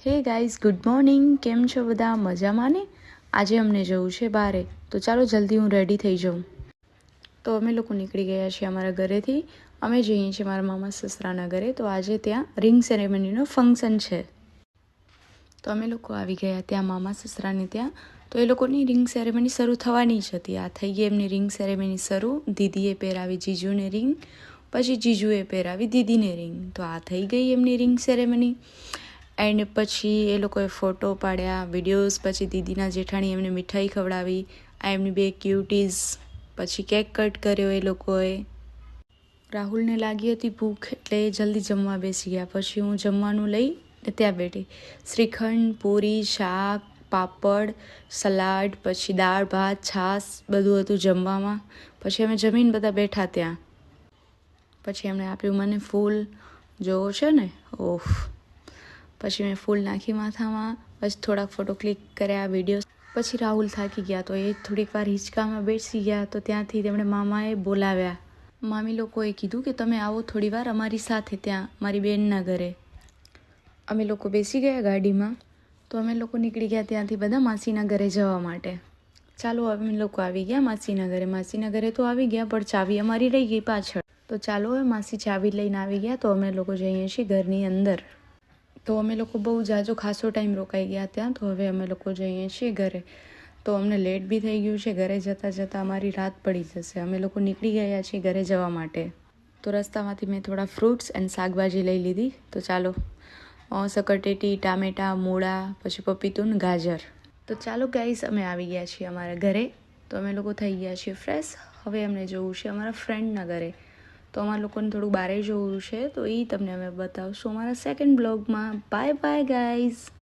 Hey guys, good morning. કેમ છો બધા? મજામાં ને? આજે અમને જવું છે બારે, તો ચાલો જલ્દી હું રેડી થઈ જાઉં. તો અમે લોકો નીકળી ગયા છીએ અમારા ઘરેથી. અમે જઈએ છીએ મારા મામા સસરાના ઘરે. તો આજે ત્યાં રિંગ સેરેમનીનો ફંક્શન છે. તો અમે લોકો આવી ગયા ત્યાં મામા સસરાને ત્યાં. તો એ લોકોની રિંગ સેરેમની શરૂ થવાની જ હતી. આ થઈ ગઈ એમની રિંગ સેરેમની શરૂ. દીદીએ પહેરાવી જીજુને રિંગ, પછી જીજુએ પહેરાવી દીદીને રિંગ. તો આ થઈ ગઈ એમની રિંગ સેરેમની. એન્ડ પછી એ લોકોએ ફોટો પાડ્યા, વિડીયોઝ. પછી દીદીના જેઠાણી એમને મીઠાઈ ખવડાવી. આ એમની બે ક્યુટીઝ. પછી કેક કટ કર્યો એ લોકોએ. રાહુલને લાગી હતી ભૂખ એટલે જલ્દી જમવા બેસી ગયા. પછી હું જમવાનું લઈ ત્યાં બેઠી. શ્રીખંડ, પૂરી, શાક, પાપડ, સલાડ, પછી દાળ ભાત, છાશ બધું હતું જમવામાં. પછી અમે જમીને બધા બેઠા ત્યાં. પછી એમણે આપ્યું મને ફૂલ. જોવો છે ને, ઓફ. પછી મેં ફૂલ નાખી માથામાં. પછી થોડાક ફોટો ક્લિક કર્યા, વિડીયો. પછી રાહુલ થાકી ગયા તો એ થોડીક વાર હિંચકામાં બેસી ગયા. તો ત્યાંથી તેમણે મામાએ બોલાવ્યા. મામી લોકોએ કીધું કે તમે આવો થોડી વાર અમારી સાથે ત્યાં મારી બેનના ઘરે. અમે લોકો બેસી ગયા ગાડીમાં. તો અમે લોકો નીકળી ગયા ત્યાંથી બધા માસીના ઘરે જવા માટે. ચાલો અમે લોકો આવી ગયા માસીના ઘરે. માસીના ઘરે તો આવી ગયા પણ ચાવી અમારી રહી ગઈ પાછળ. તો ચાલો હવે માસી ચાવી લઈને આવી ગયા. તો અમે લોકો જઈએ છીએ ઘરની અંદર. તો અમે લોકો બહુ જાજો ખાસો ટાઈમ રોકાઈ ગયા ત્યાં. તો હવે અમે લોકો જઈએ છીએ ઘરે. તો અમને લેટ બી થઈ ગયું છે. ઘરે જતાં જતાં અમારી રાત પડી જશે. અમે લોકો નીકળી ગયા છીએ ઘરે જવા માટે. તો રસ્તામાંથી મેં થોડા ફ્રૂટ્સ એન્ડ શાકભાજી લઈ લીધી. તો ચાલો, સકરટેટી, ટામેટાં, મૂળા, પછી પપીતું ને ગાજર. તો ચાલો ગાઈસ, અમે આવી ગયા છીએ અમારા ઘરે. તો અમે લોકો થઈ ગયા છીએ ફ્રેશ. હવે અમને જવું છે અમારા ફ્રેન્ડના ઘરે. તો અમારા લોકોને થોડું બહાર જવું છે. તો એ તમને અમે બતાવશું અમારા સેકન્ડ બ્લોગમાં. Bye bye guys.